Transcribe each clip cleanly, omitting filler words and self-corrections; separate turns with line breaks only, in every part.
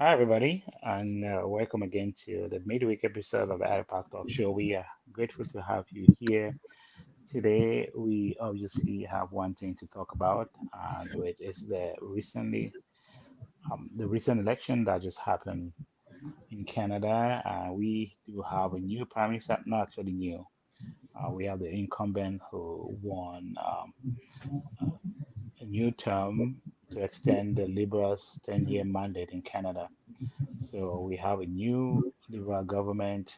Hi, everybody, and welcome again to the midweek episode of the Park Talk Show. We are grateful to have you here today. We obviously have one thing to talk about, and it is the recent election that just happened in Canada. We do have a new prime minister, not actually new. We have the incumbent who won a new term to extend the Liberals' 10-year mandate in Canada. So we have a new Liberal government,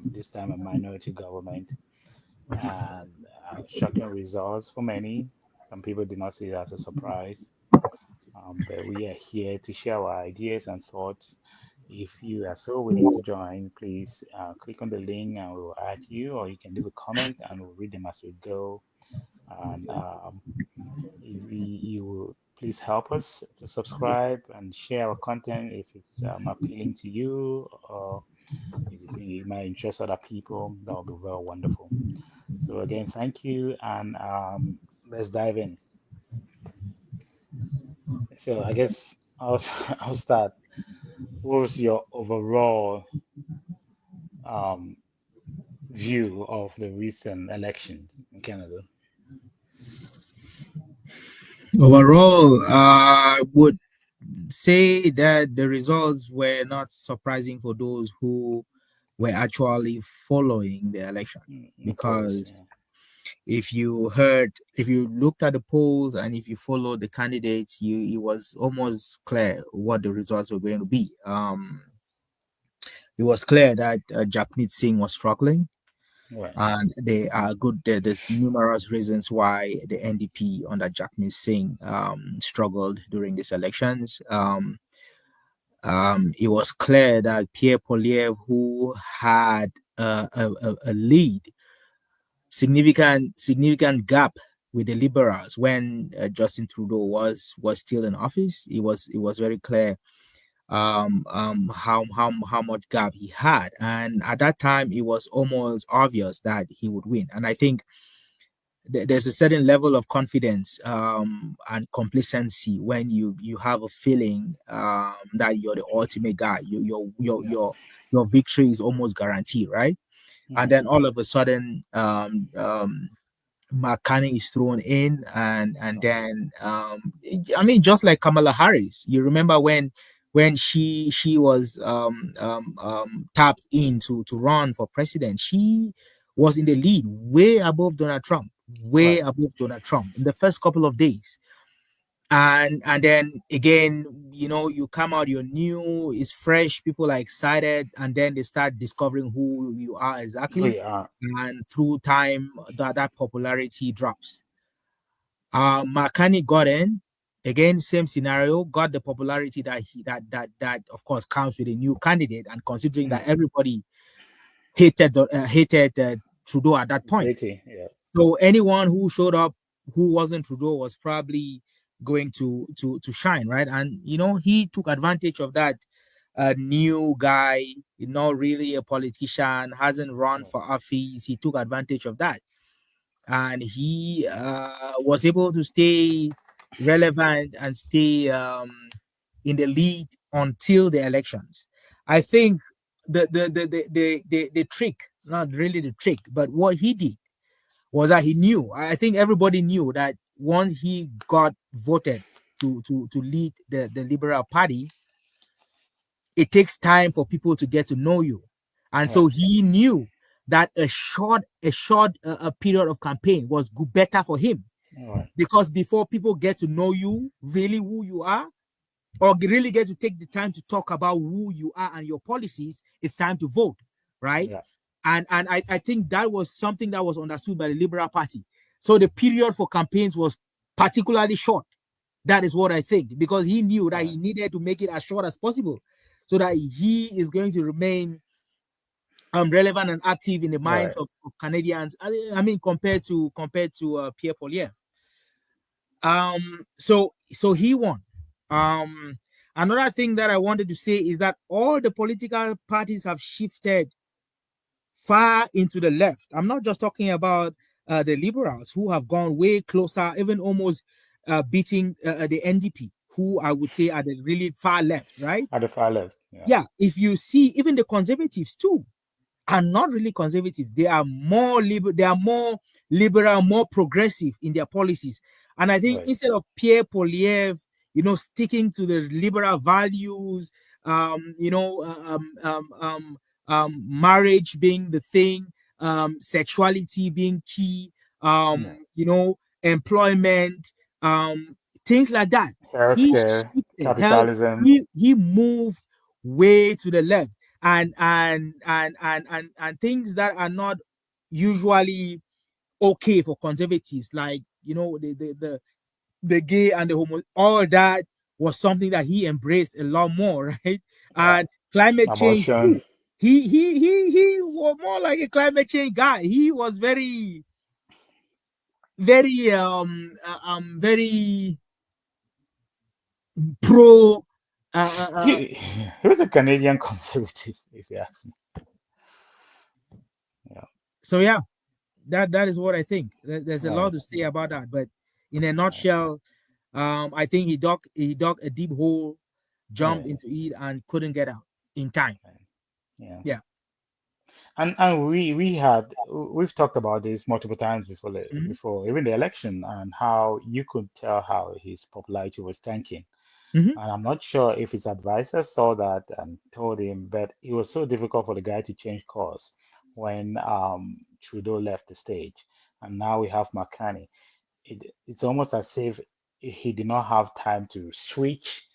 this time a minority government, and shocking results for many. Some people did not see it as a surprise, but we are here to share our ideas and thoughts. If you are so willing to join, please click on the link and we will add you, or you can leave a comment and we'll read them as we go. And if you will please help us to subscribe and share our content if it's appealing to you, or if you think it might interest other people, that would be very wonderful. So again, thank you, and let's dive in. So I guess I'll start. What was your overall um, view of the recent elections in Canada?
Overall, I would say that the results were not surprising for those who were actually following the election.
Of course,
Because
yeah.
if you looked at the polls and if you followed the candidates, it was almost clear what the results were going to be. It was clear that Japneet Singh was struggling,
Right.
and there's numerous reasons why the NDP under Japneet Singh struggled during these elections. It was clear that Pierre Poilievre, who had a lead, significant gap with the Liberals when Justin Trudeau was still in office, it was very clear how much gap he had, and at that time it was almost obvious that he would win. And I think there's a certain level of confidence and complacency when you have a feeling that you're the ultimate guy.
Yeah.
Your victory is almost guaranteed, right? And
Hmm.
then all of a sudden, Carney is thrown in, and then I mean, just like Kamala Harris, you remember when she was tapped in to run for president, she was in the lead, way above Donald Trump, way
Right.
above Donald Trump in the first couple of days. And then again, you come out, you're new, it's fresh, people are excited, and then they start discovering who you are exactly.
We are.
And through time, that popularity drops. McCartney got in, again, same scenario, got the popularity that of course comes with a new candidate, and considering that
Mm.
everybody hated Trudeau at that point.
JT, yeah.
So anyone who showed up who wasn't Trudeau was probably going to shine, right? And he took advantage of that. A new guy, not really a politician, hasn't run
Right.
for office. He took advantage of that, and he was able to stay relevant and stay in the lead until the elections. I think the trick, not really the trick, but what he did was that he knew. I think everybody knew that once he got voted to lead the Liberal Party, it takes time for people to get to know you, and so
Right.
he knew that a period of campaign was better for him,
All right.
because before people get to know you, really who you are, or really get to take the time to talk about who you are and your policies, it's time to vote, right?
Yeah.
And I think that was something that was understood by the Liberal Party. So the period for campaigns was particularly short. That is what I think, because he knew that
Right.
he needed to make it as short as possible, so that he is going to remain relevant and active in the minds
Right.
of Canadians. I mean, compared to Pierre Poilievre. So he won. Another thing that I wanted to say is that all the political parties have shifted far into the left. I'm not just talking about the Liberals, who have gone way closer, even almost beating the NDP, who I would say are the really far left, right?
At the far left. Yeah.
Yeah, if you see even the conservatives too are not really conservative. They are more liberal, they are more liberal, more progressive in their policies. And I think
Right.
instead of Pierre Poilievre, sticking to the liberal values, marriage being the thing, sexuality being key,
Yeah.
employment, things like that. He
Healthcare,
shifted, help,
capitalism.
he moved way to the left, and things that are not usually okay for conservatives, like the gay and the homo, all that was something that he embraced a lot more, right?
Yeah.
And climate change
Abortion.
too. He was more like a climate change guy. He was very, very very pro.
He was a Canadian conservative, if you ask me. Yeah.
So yeah, that is what I think. There's a lot
Right.
to say about that, but in a
Right.
nutshell, I think he dug a deep hole, jumped
Right.
into it, and couldn't get out in time.
Right. Yeah.
Yeah.
And we've talked about this multiple times before
Hmm.
before even the election, and how you could tell how his popularity was tanking.
Hmm.
And I'm not sure if his advisor saw that and told him, but it was so difficult for the guy to change course when Trudeau left the stage. And now we have McCartney. It's almost as if he did not have time to switch.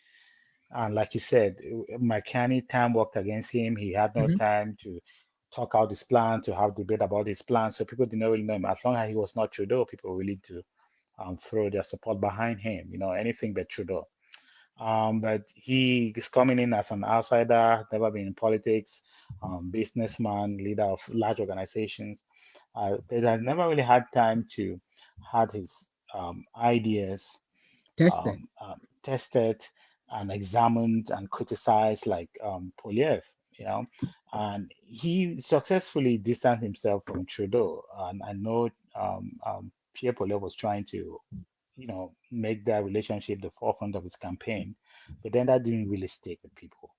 And like you said, McCartney, time worked against him. He had no
Hmm.
time to talk out his plan, to have debate about his plan. So people did not really know him. As long as he was not Trudeau, people were willing to throw their support behind him, anything but Trudeau. But he is coming in as an outsider, never been in politics, businessman, leader of large organizations, but has never really had time to had his ideas
Tested.
tested and examined and criticized like Poliev, you know, and he successfully distanced himself from Trudeau. And I know Pierre Poliev was trying to make that relationship the forefront of his campaign. But then that didn't really stick with people.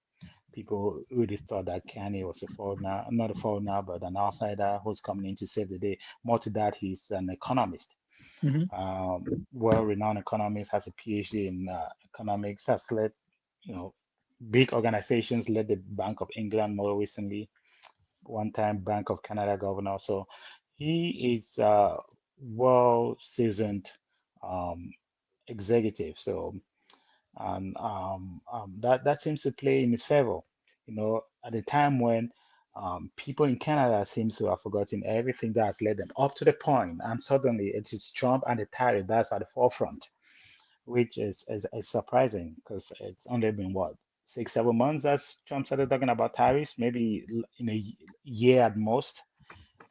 People really thought that Carney was a foreigner, not a foreigner, but an outsider who's coming in to save the day. More to that, he's an economist,
Hmm.
well-renowned economist, has a PhD in economics, has led, you know, big organizations, led the Bank of England more recently, one-time Bank of Canada governor. So he is a well-seasoned um, executive. So that seems to play in his favor. At a time when people in Canada seems to have forgotten everything that has led them up to the point, and suddenly it is Trump and the tariff that's at the forefront, which is surprising because it's only been what 6 7 months as Trump started talking about tariffs, maybe in a year at most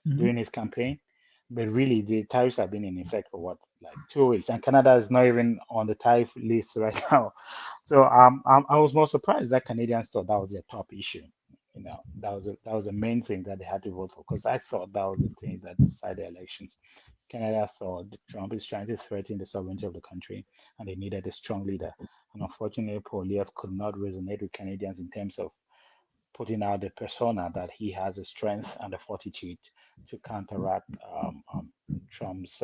Hmm.
during his campaign. But really, the tariffs have been in effect for what, like 2 weeks, and Canada is not even on the tariff list right now. So I was more surprised that Canadians thought that was their top issue. That was the main thing that they had to vote for, because I thought that was the thing that decided the elections. Canada thought that Trump is trying to threaten the sovereignty of the country, and they needed a strong leader. And unfortunately, Poilievre could not resonate with Canadians in terms of putting out the persona that he has the strength and the fortitude to counteract Trump's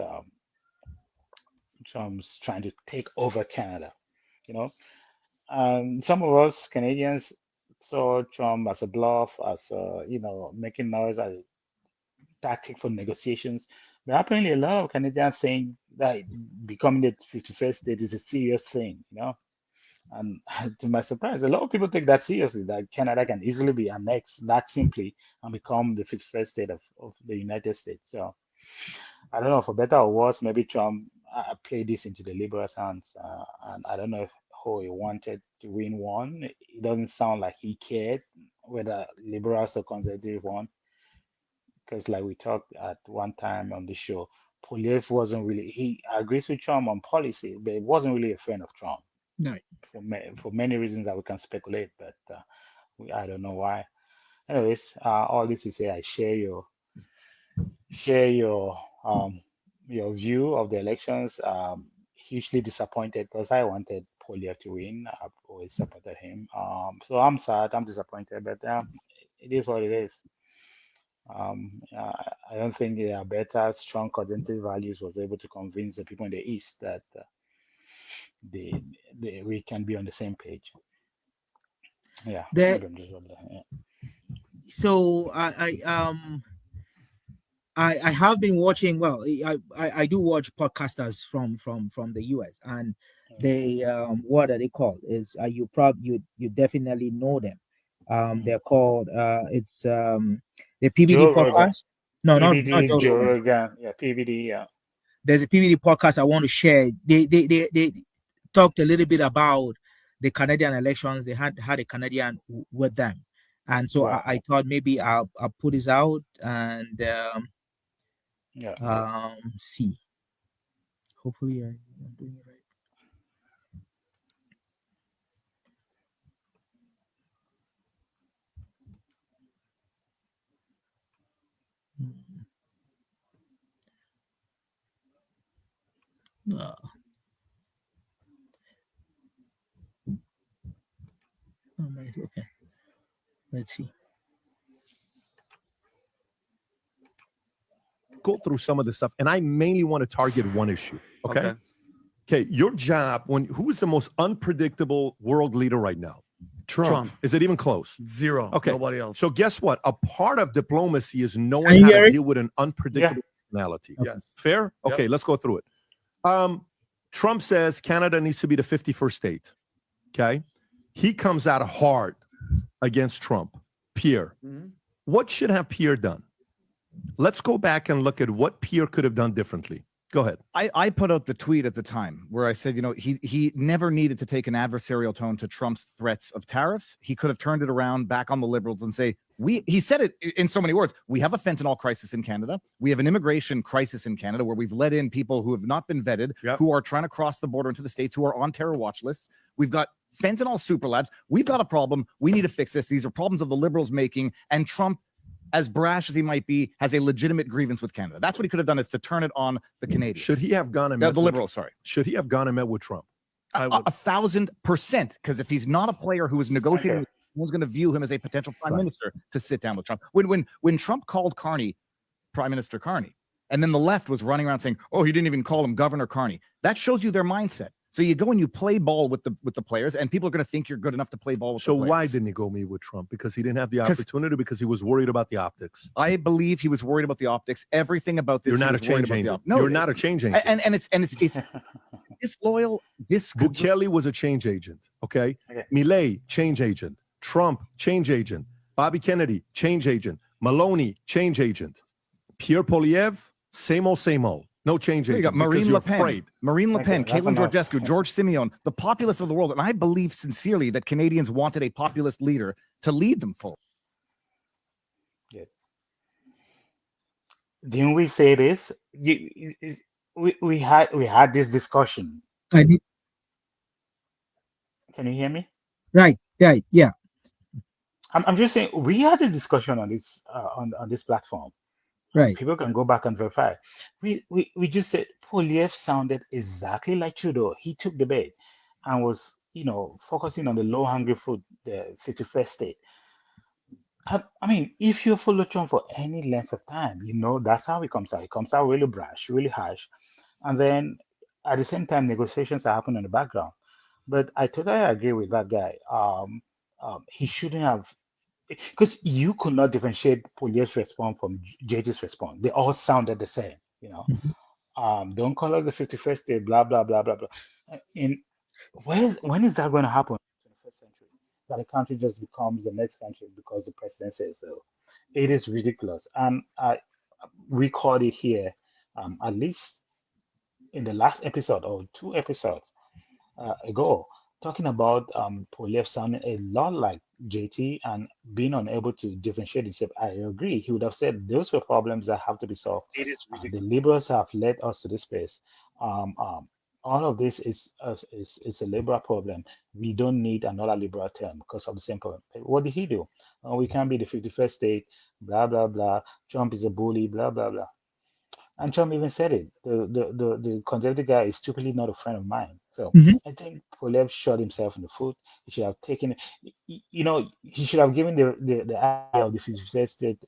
Trump's trying to take over Canada. You know, some of us Canadians saw Trump as a bluff, as making noise, as a tactic for negotiations. But apparently, a lot of Canadians think that becoming the 51st state is a serious thing. And to my surprise, a lot of people take that seriously, that Canada can easily be annexed that simply and become the 51st state of the United States. So I don't know, for better or worse, maybe Trump played this into the liberals' hands. And I don't know how he wanted to win one. It doesn't sound like he cared whether liberals or conservative won, because like we talked at one time on the show, Poliev wasn't really, he agrees with Trump on policy, but he wasn't really a friend of Trump
No.
for many reasons that we can speculate, but I don't know why. Anyways, all this to say, I share your view of the elections. Hugely disappointed because I wanted Poilievre to win. I've always supported him. So I'm sad, I'm disappointed, but it is what it is. I don't think their better, strong cognitive values was able to convince the people in the East that they, we can be on the same page. Yeah,
The
maybe I'm just yeah.
so I have been watching. Well, I do watch podcasters from the US, and they what are they called? Is you probably you definitely know them.
Mhm.
They're called it's the PBD
Joe Rogan,
podcast. No, not
PBD,
Joe
Joe
Rogan.
Rogan, yeah, PBD, yeah,
There's a PBD podcast I want to share. They talked a little bit about the Canadian elections. They had a Canadian with them, and so
right,
I thought maybe I'll put this out and
yeah.
see. Hopefully I'm doing it right. Mm, oh, okay. Let's see.
Go through some of the stuff, and I mainly want to target one issue. Okay.
Okay.
Okay. Your job, who's the most unpredictable world leader right now?
Trump.
Is it even close?
Zero.
Okay.
Nobody else.
So guess what? A part of diplomacy is
Can
knowing
you
how
hear
to
it?
deal with an unpredictable personality.
Yes.
Fair?
Yep.
Okay, let's go through it. Trump says Canada needs to be the 51st state. Okay. He comes out hard against Trump. Pierre,
Mhm.
what should have Pierre done? Let's go back and look at what Pierre could have done differently. Go ahead.
I put out the tweet at the time where I said, he never needed to take an adversarial tone to Trump's threats of tariffs. He could have turned it around back on the liberals and say, he said it in so many words. We have a fentanyl crisis in Canada. We have an immigration crisis in Canada where we've let in people who have not been vetted,
Yep.
who are trying to cross the border into the States, who are on terror watch lists. We've got fentanyl super labs. We've got a problem. We need to fix this. These are problems of the liberals making. And Trump, as brash as he might be, has a legitimate grievance with Canada. That's what he could have done, is to turn it on the Canadians.
Should he have gone and
The
met with-
liberals, sorry.
Should he have gone and met with Trump?
I would.
1,000%. Because if he's not a player who is negotiating,
Okay.
no one's going to view him as a potential prime
Right.
minister to sit down with Trump. When Trump called Carney Prime Minister Carney, and then the left was running around saying, "Oh, he didn't even call him Governor Carney." That shows you their mindset. So you go and you play ball with the players, and people are going to think you're good enough to play ball with
So
the players.
why didn't he go meet with Trump? Because he didn't have the
'Cause-
opportunity, because he was worried about the optics.
I believe he was worried about the optics. Everything about this,
You're
he
not a
was worried
change
about the
agent.
op- No,
You're not a change agent.
and it's disloyal,
Bukele was a change agent. Okay.
Okay.
Millet, change agent. Trump, change agent. Bobby Kennedy, change agent. Maloney, change agent. Pierre Poilievre, same old. No change
There you
agent.
go. Marine
because
Le
you're
Pen,
afraid.
Marine Le
Okay,
Pen,
that's
Caitlin
enough.
Georgescu, George Simeon, the populists of the world. And I believe sincerely that Canadians wanted a populist leader to lead them forward.
Yeah. Didn't we say this? We had this discussion.
I did
Can you hear me?
right. Yeah.
I'm just saying we had this discussion on this on this platform.
Right.
People can go back and verify. We just said Poliev sounded exactly like Trudeau. He took the bait and was, focusing on the low-hanging fruit, the 51st state. I mean, if you follow Trump for any length of time, that's how he comes out. He comes out really brash, really harsh. And then at the same time, negotiations are happening in the background. But I totally agree with that guy. He shouldn't have, because you could not differentiate Poliev's response from JT's response. They all sounded the same. Don't call us the 51st state, blah blah blah blah blah. In when is that going to happen in the 21st century? That a country just becomes the next country because the president says so. It is ridiculous, and we called it here, at least in the last episode or two episodes ago, talking about Poliev sounding a lot like JT and being unable to differentiate himself. I agree. He would have said those were problems that have to be solved. The liberals have led us to this space. All of this is a liberal problem. We don't need another liberal term because of the same problem. What did he do? We can't be the 51st state, blah, blah, blah. Trump is a bully, blah, blah, blah. And Trump even said it. The conservative guy is stupidly not a friend of mine. So
Mhm.
I think Poilievre shot himself in the foot. He should have taken, he should have given the idea of the 51st state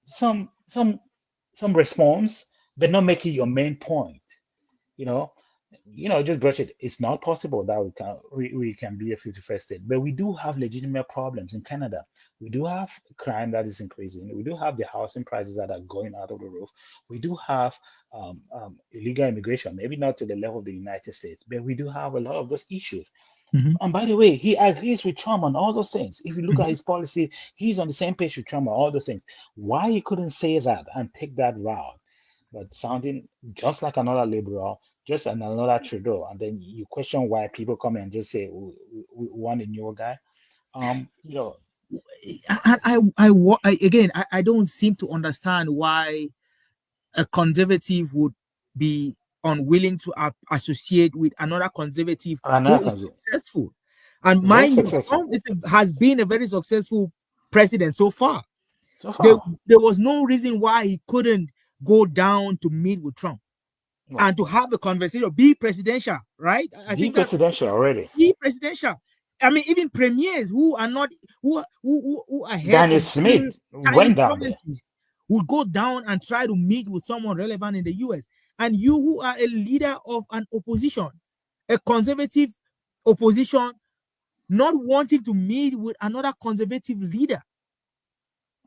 some response, but not make it your main point. You know, just brush it. It's not possible that we can be a 51st state, but we do have legitimate problems in Canada. We do have crime that is increasing. We do have the housing prices that are going out of the roof. We do have illegal immigration, maybe not to the level of the United States, but we do have a lot of those issues.
Mhm.
And by the way, he agrees with Trump on all those things. If you look at
Mhm.
his policy, he's on the same page with Trump on all those things. Why he couldn't say that and take that route, but sounding just like another liberal, just another Trudeau, and then you question why people come and just say we want a newer guy. Um, you know,
Again, I don't seem to understand why a conservative would be unwilling to associate with another conservative who
another
is
country,
successful. And
very
mind you,
successful
Trump has been a very successful president so far.
so
There,
far.
there was no reason why he couldn't go down to meet with Trump
Right.
and to have a conversation, be presidential, right? I
Be
think that
presidential already.
be presidential. I mean, even premiers who are not who are head
Daniel
of
Smith
tiny
went down there.
provinces would go down and try to meet with someone relevant in the US. And you who are a leader of an opposition, a conservative opposition, not wanting to meet with another conservative leader.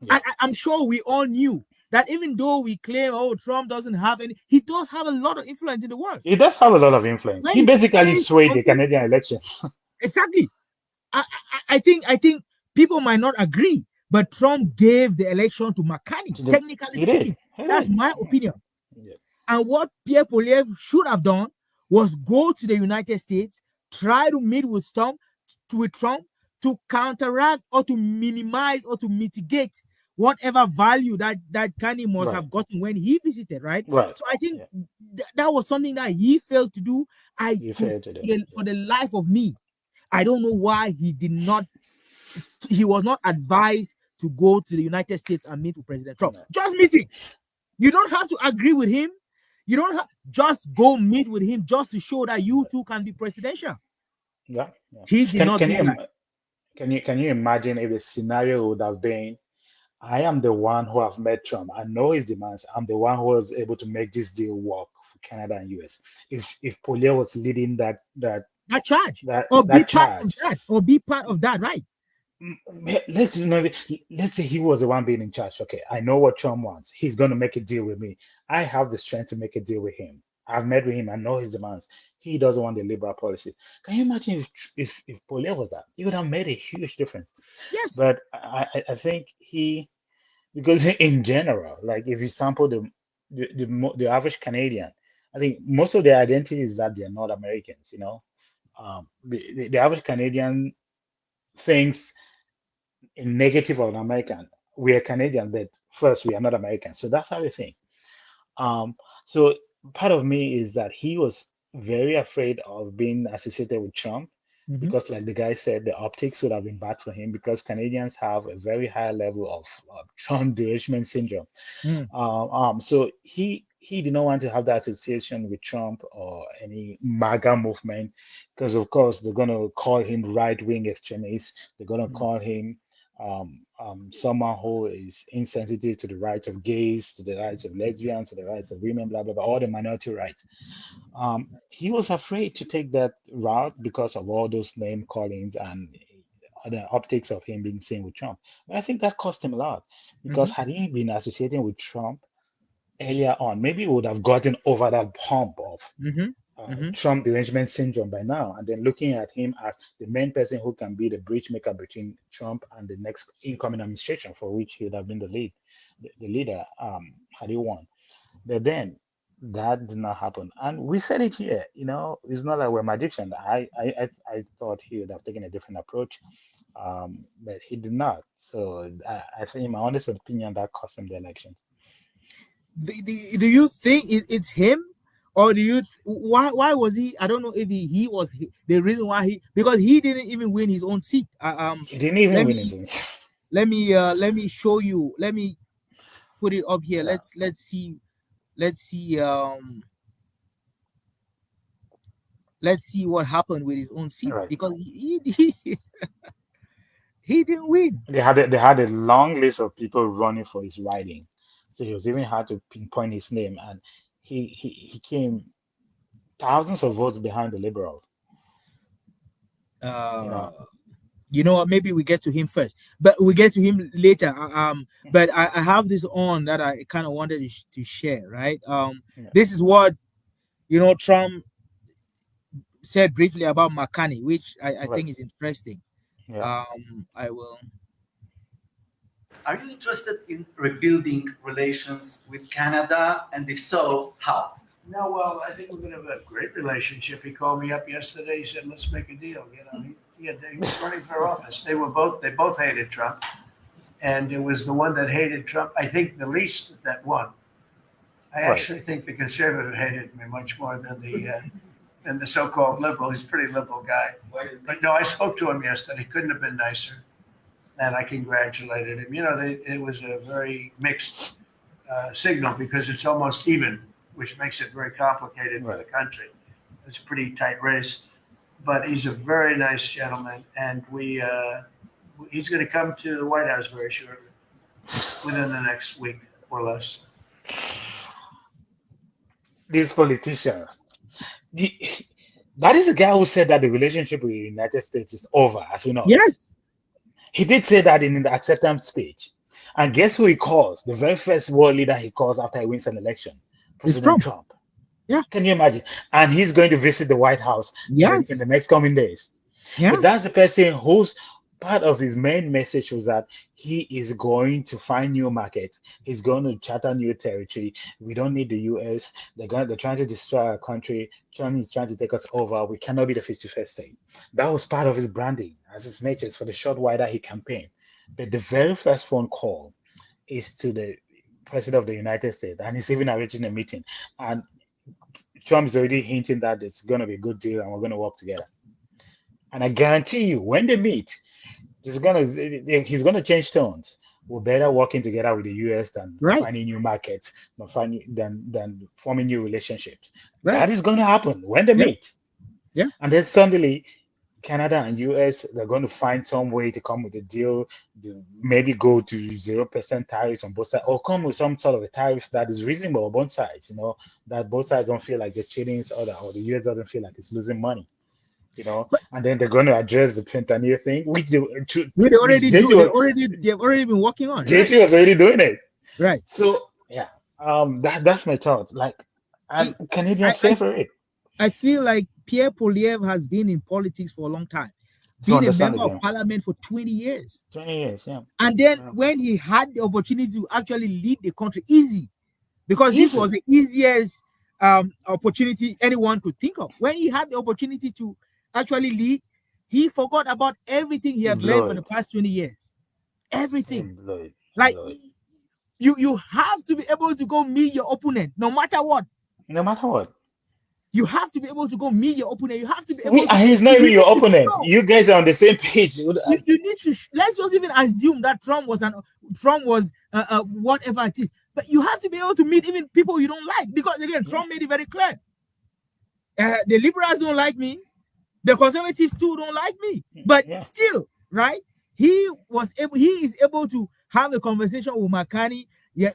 Yeah,
I'm sure we all knew that even though we claim, oh, Trump doesn't have any, he does have a lot of influence in the world.
he does have a lot of influence.
When
He
it
basically
came to
swayed the
something,
Canadian election.
exactly. I think people might not agree, but Trump gave the election to McCartney. Technically
He did.
speaking,
He
that's
did.
my opinion.
Yeah.
And what Pierre Poilievre should have done was go to the United States, try to meet with Trump to counteract or to minimize or to mitigate whatever value that Carney must
Right.
have gotten when he visited, right?
Right.
So I think
Yeah.
that was something that he failed to do.
You failed to do.
For the life of me, I don't know why he was not advised to go to the United States and meet with President Trump.
No.
Just meeting. You don't have to agree with him. You don't have just go meet with him just to show that you two can be presidential.
Yeah. Yeah.
He did
Can
not
can
do
you
that.
can you imagine if the scenario would have been, I am the one who have met Trump. I know his demands. I'm the one who was able to make this deal work for Canada and US. If Poilievre was leading
That charge.
that
Or be
that
part of
charge,
that. Or be part of that, right?
let's say he was the one being in charge. Okay, I know what Trump wants. He's going to make a deal with me. I have the strength to make a deal with him. I've met with him. I know his demands. He doesn't want the liberal policy. Can you imagine if Poilievre was that? It would have made a huge difference.
Yes.
But I think because in general, like if you sample the average Canadian, I think most of their identity is that they're not Americans. The average Canadian thinks in negative of an American. We are Canadian, but first we are not American. So that's how we think. Um, so part of me is that he was very afraid of being associated with Trump
Mhm.
because, like the guy said, the optics would have been bad for him because Canadians have a very high level of Trump derangement syndrome.
Mm.
So he did not want to have that association with Trump or any MAGA movement because, of course, they're going to call him right-wing extremist. They're going to
Mm.
call him someone who is insensitive to the rights of gays, to the rights of lesbians, to the rights of women, blah blah blah, all the minority rights. He was afraid to take that route because of all those name callings and the optics of him being seen with Trump. But I think that cost him a lot because
Mhm.
had he been associating with Trump earlier on, maybe he would have gotten over that hump of
Mhm. Mhm.
Trump derangement syndrome by now, and then looking at him as the main person who can be the bridge maker between Trump and the next incoming administration, for which he would have been the leader, had he won. But then that did not happen, and we said it here. It's not like we're magicians. I thought he would have taken a different approach, but he did not. So I think, in my honest opinion, that cost him the elections.
Do you think it's him, or do you why was he? I don't know if he was the reason why because he didn't even win his own seat.
He didn't even
Let
win
me
his own.
let me show you. Let me put it up here.
Yeah.
Let's see. let's see what happened with his own seat,
Right.
because he didn't win.
They had a long list of people running for his riding, so it was even hard to pinpoint his name, and he came thousands of votes behind the Liberals.
uh you know what, maybe we get to him first, but we get to him later. But I have this on that I kind of wanted to share, right?
Yeah.
This is what Trump said briefly about Carney, which I
Right.
think is interesting.
Yeah.
I will.
Are you interested in rebuilding relations with Canada? And if so, how?
No, well, I think we're going to have a great relationship. He called me up yesterday. He said, "Let's make a deal." He was running for office. They both hated Trump, and it was the one that hated Trump, I think, the least that won. I
Right.
actually think the conservative hated me much more than the so-called liberal. He's a pretty liberal guy. But no, I spoke to him yesterday. Couldn't have been nicer, and I congratulated him. It was a very mixed signal because it's almost even, which makes it very complicated for the country. It's a pretty tight race, but he's a very nice gentleman, and he's going to come to the White House very shortly, within the next week or less.
These politicians. That is the guy who said that the relationship with the United States is over, as we know.
Yes.
He did say that in the acceptance speech. And guess who he calls? The very first world leader he calls after he wins an election? President Trump.
Yeah.
Can you imagine? And he's going to visit the White House in the next coming days.
Yeah.
But that's the person whose part of his main message was that he is going to find new markets. He's going to charter new territory. We don't need the US. They're trying to destroy our country. Trump is trying to take us over. We cannot be the 51st state. That was part of his branding as his message for the short while that he campaigned. But the very first phone call is to the president of the United States, and he's even arranging a meeting. And Trump is already hinting that it's going to be a good deal and we're going to work together. And I guarantee you, when they meet, he's going to change tones. We're better working together with the US than finding new markets, than forming new relationships.
Right.
That is going to happen when they meet.
Yeah.
And then suddenly, Canada and US, they're going to find some way to come with a deal, maybe go to 0% tariffs on both sides, or come with some sort of a tariff that is reasonable on both sides, that both sides don't feel like they're cheating each other, or the US doesn't feel like it's losing money. And then they're going to address the fentanyl thing, which they've already
been working on.
JT was already doing it.
Right.
So yeah, that's my thought. Like, and Canadians favor it.
I feel like Pierre Poilievre has been in politics for a long time. Being a member of parliament for 20 years.
20 years, yeah.
And then when he had the opportunity to actually lead the country, because this was the easiest opportunity anyone could think of. When he had the opportunity to actually lead, he forgot about everything he had learned for the past 20 years. Everything. Like, you have to be able to go meet your opponent, no matter what.
No matter what.
You have to be able to go meet your opponent. You have to be able
and he's not even your opponent. You guys are on the same page.
You need to, let's just even assume that Trump was whatever it is. But you have to be able to meet even people you don't like. Because again, Trump made it very clear. The liberals don't like me. The conservatives too don't like me. But still, right? He is able to have a conversation with Carney. Yeah,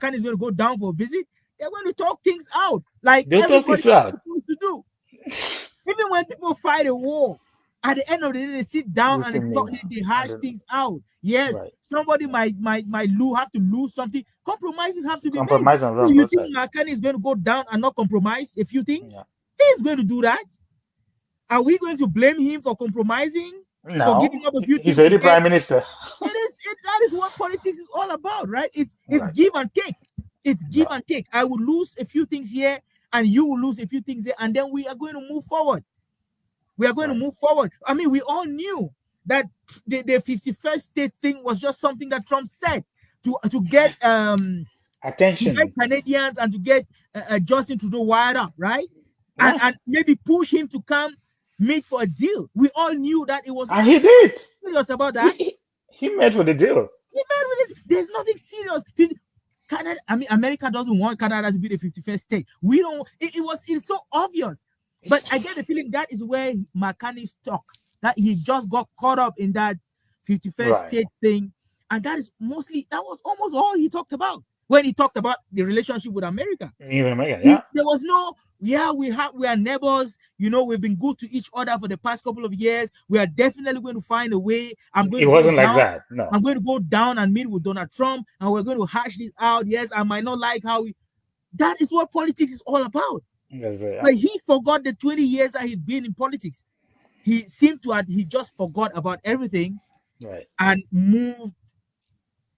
Carney is going to go down for a visit. They're going to talk things out, like everybody is supposed to do. Even when people fight a war, at the end of the day, they sit down and they hash things out. Yes, somebody might have to lose something. Compromises have to be made. So you think Carney is going to go down and not compromise a few things? Yeah. He's going to do that. Are we going to blame him for compromising?
No,
for giving up a few
he's already prime minister.
That is what politics is all about, right? It's give and take. It's give and take. I will lose a few things here, and you will lose a few things there, and then we are going to move forward. We are going to move forward. I mean, we all knew that the 51st state thing was just something that Trump said to get
attention,
to get Canadians, and to get Justin Trudeau wired up, right? Yeah. And maybe push him to come meet for a deal. We all knew that it was.
And he did.
Serious about that.
He met with the deal.
He met with it. There's nothing serious. Canada, I mean, America doesn't want Canada to be the 51st state. We don't. It's so obvious. But I get the feeling that is where McCartney stuck. That he just got caught up in that 51st state thing, and that was almost all he talked about when he talked about the relationship with America.
Even America, yeah.
There was no, we are neighbors. You know, we've been good to each other for the past couple of years. We are definitely going to find a way.
It wasn't like that. No,
I'm going to go down and meet with Donald Trump, and we're going to hash this out. Yes, I might not like how that is what politics is all about. But he forgot the 20 years that he'd been in politics. He seemed to he just forgot about everything, and moved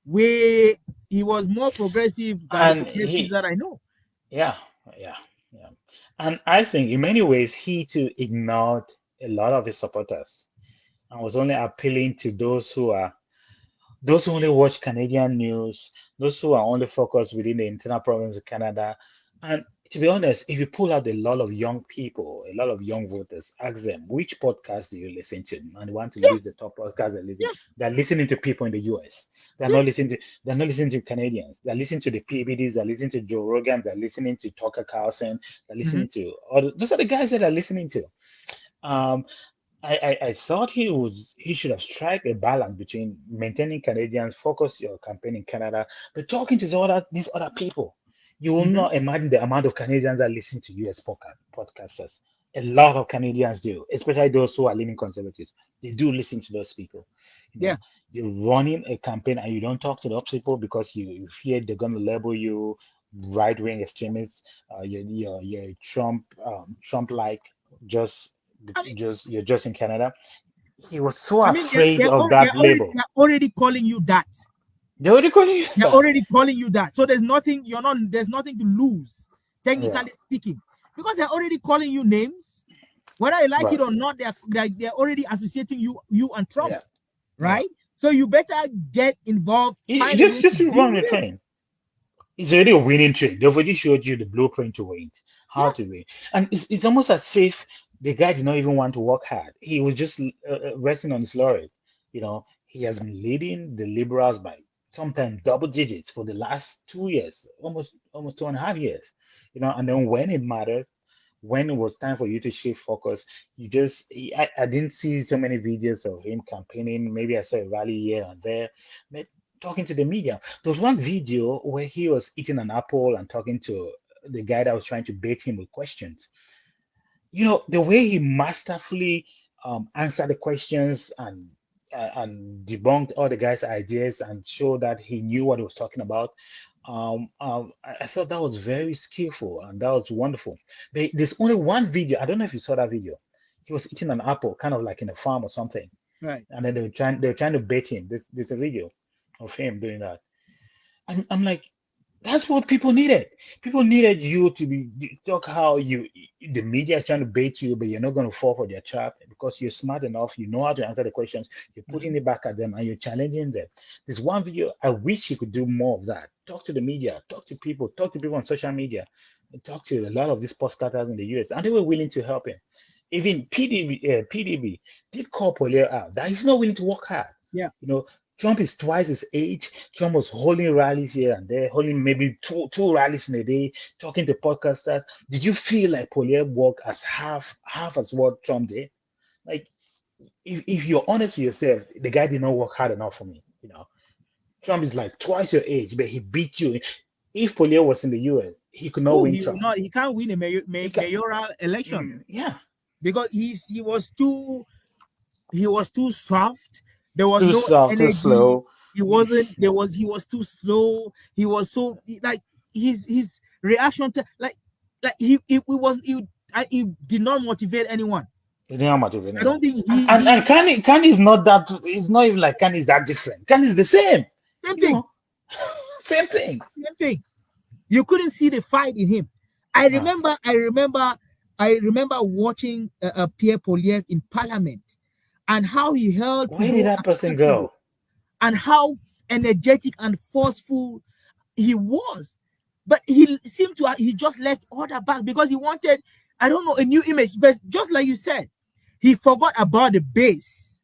where he was more progressive than the progressives that I know.
Yeah. And I think in many ways he too ignored a lot of his supporters and was only appealing to those who only watch Canadian news, those who are only focused within the internal province of Canada. And to be honest, if you pull out a lot of young people, a lot of young voters, ask them which podcast do you listen to, and they want to list the top podcasts they listen. They're listening to people in the US. They're not listening to Canadians. They're listening to the PBDs. They're listening to Joe Rogan. They're listening to Tucker Carlson. They're listening to those are the guys that are listening to. I thought he should have struck a balance between maintaining Canadians, focus your campaign in Canada, but talking to these other people. You will not imagine the amount of Canadians that listen to US podcasters. A lot of Canadians do, especially those who are leaning conservatives. They do listen to those people. You know, you're running a campaign and you don't talk to those people because you fear they're going to label you right-wing extremists. You're Trump-like, you're just in Canada. He was so afraid of that label.
They're already calling you that.
They're already calling you that. So there's nothing to lose, technically speaking, because they're already calling you names. Whether you like it or not, they're already associating you and Trump, right? So you better get involved. Just run the train. It's already a winning train. They've already showed you the blueprint to win, how to win, and it's almost as if the guy did not even want to work hard. He was just resting on his laurel. You know, he has been leading the Liberals by sometimes double digits for the last 2 years, almost 2.5 years, you know. And then when it mattered, when it was time for you to shift focus, I didn't see so many videos of him campaigning. Maybe I saw a rally here and there, but talking to the media. There was one video where he was eating an apple and talking to the guy that was trying to bait him with questions. You know, the way he masterfully answered the questions and debunked all the guy's ideas and showed that he knew what he was talking about. I thought that was very skillful and that was wonderful. But there's only one video. I don't know if you saw that video. He was eating an apple, kind of like in a farm or something.
Right.
And then they were trying to bait him. There's a video of him doing that. And I'm like, that's what people needed. People needed you to talk how the media is trying to bait you, but you're not going to fall for their trap because you're smart enough. You know how to answer the questions. You're putting it back at them and you're challenging them. There's one video. I wish you could do more of that. Talk to the media. Talk to people on social media. Talk to a lot of these podcasters in the US, and they were willing to help him. Even PDB did call Poilievre out that he's not willing to work hard.
Yeah,
you know. Trump is twice his age. Trump was holding rallies here and there, holding maybe two rallies in a day, talking to podcasters. Did you feel like Poilievre worked as half as what Trump did? Like, if you're honest with yourself, the guy did not work hard enough for me. You know, Trump is like twice your age, but he beat you. If Poilievre was in the US, he could not win.
He can't win a mayoral election.
Yeah,
because he was too soft. There was
too
no
soft,
energy.
Too slow.
He was too slow. He was so like his reaction to he did not motivate anyone.
He did not motivate anyone.
I don't think
and Carney is not that. It's not even like Carney is that different. Carney is the same.
Same thing.
Same thing.
You couldn't see the fight in him. I remember watching Pierre Poilievre in Parliament. And how he held.
Where did that person go?
And how energetic and forceful he was. But he seemed to he just left all that back because he wanted, I don't know, a new image. But just like you said, he forgot about the base.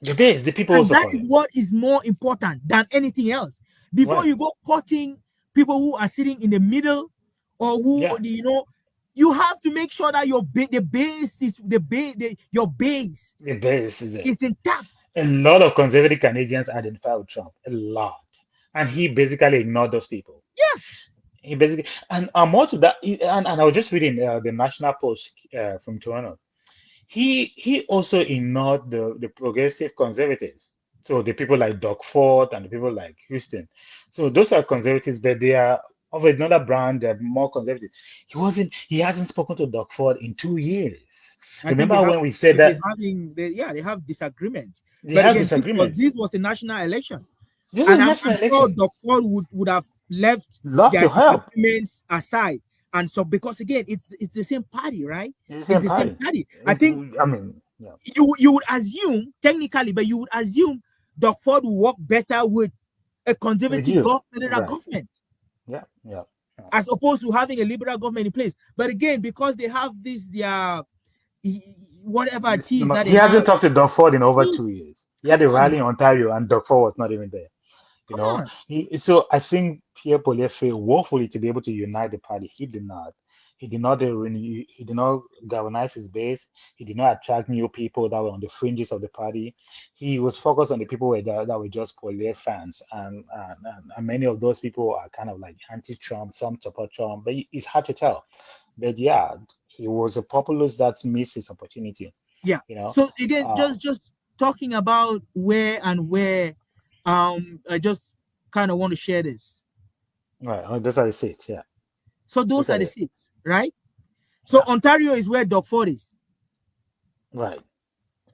The people.
And that is what is more important than anything else. Before you go cutting people who are sitting in the middle, or who you have to make sure that your base is intact.
A lot of conservative Canadians identify with Trump, a lot, and he basically ignored those people.
Yeah,
he basically, and more to that, and I was just reading the National Post from Toronto. He also ignored the progressive conservatives. So the people like Doug Ford and the people like Houston. So those are conservatives, but they are of another brand. They're more conservative. He hasn't spoken to Doug Ford in 2 years. Remember when we said that?
They have disagreements.
They have disagreements.
This was a national election.
This was a national election.
Doug Ford would have left
to help
disagreements aside. And so, because again, it's the same party, right?
It's the same party.
I think.
I mean, yeah.
You would assume technically, but you would assume Doug Ford will work better with a conservative federal government.
Yeah.
As opposed to having a liberal government in place. But again, because they have whatever it is that
he hasn't talked to Doug Ford in over 2 years. He had a rally in Ontario, and Doug Ford was not even there. So I think Pierre Poilievre failed woefully to be able to unite the party. He did not. He did not galvanize his base. He did not attract new people that were on the fringes of the party. He was focused on the people that were just Poilievre fans, and many of those people are kind of like anti-Trump. Some support Trump, but it's hard to tell. But yeah, he was a populist that missed his opportunity.
Yeah. So again, just talking about where. I just kind of want to share this.
Right. Those are the seats, yeah.
So those are the seats, right? So Ontario is where Doug Ford is.
Right.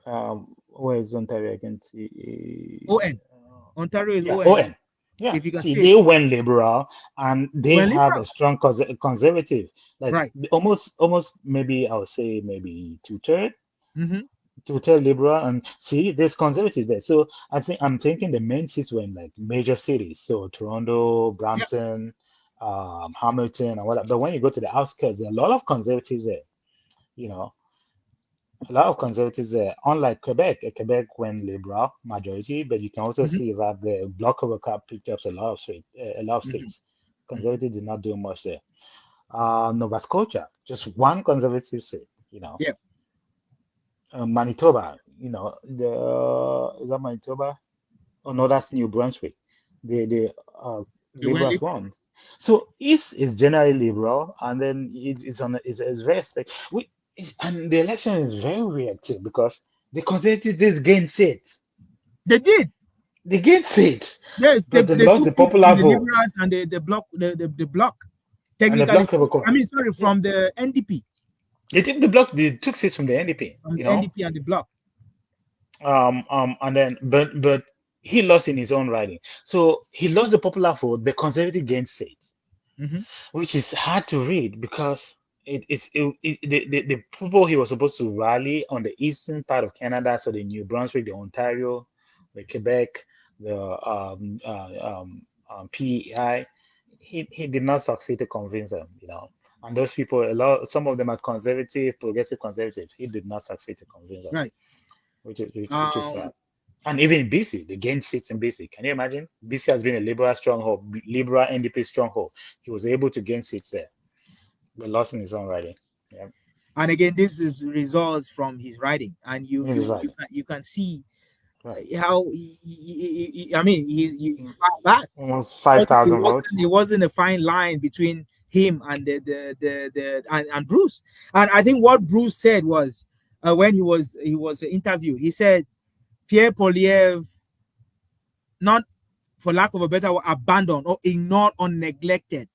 Where is Ontario? I can see.
ON. Ontario is
ON. Yeah.
If you can
see, they went liberal, and they have a strong conservative. Like almost maybe I would say maybe 2/3.
Mm-hmm.
To tell liberal, and see there's conservative there. So I'm thinking the main seats were in like major cities, so Toronto, Brampton, Hamilton, and whatever. But when you go to the outskirts, there are a lot of conservatives there. A lot of conservatives there. Unlike Quebec, Quebec went liberal majority, but you can also see that the Bloc Québécois picked up a lot of seats. Conservatives did not do much there. Nova Scotia, just one conservative seat. Manitoba, is that Manitoba? Oh no, that's New Brunswick. The liberals won. So East is generally liberal, and then it's very and the election is very weird too, because the conservatives gained seats.
They did.
They gained seats.
Yes,
they lost the popular vote.
Liberals and the bloc. Technically, from the NDP.
They took seats from the NDP.
NDP and the bloc.
And then, but he lost in his own riding. So he lost the popular vote, but conservative gained seats, which is hard to read, because the people he was supposed to rally on the eastern part of Canada, so the New Brunswick, the Ontario, the Quebec, the PEI, he did not succeed to convince them, And those people, some of them are progressive conservatives. He did not succeed to convince them.
Right.
Which is sad. And even in BC, they gained seats in BC. Can you imagine? BC has been a liberal stronghold, liberal NDP stronghold. He was able to gain seats there, but lost in his own riding. Yeah.
And again, this is results from his riding, and you can see how he fought back.
Almost 5,000 votes.
It wasn't a fine line between him and and Bruce. And I think what Bruce said was, when he was interviewed, he said Pierre Poilievre, not for lack of a better word, abandoned or ignored or neglected.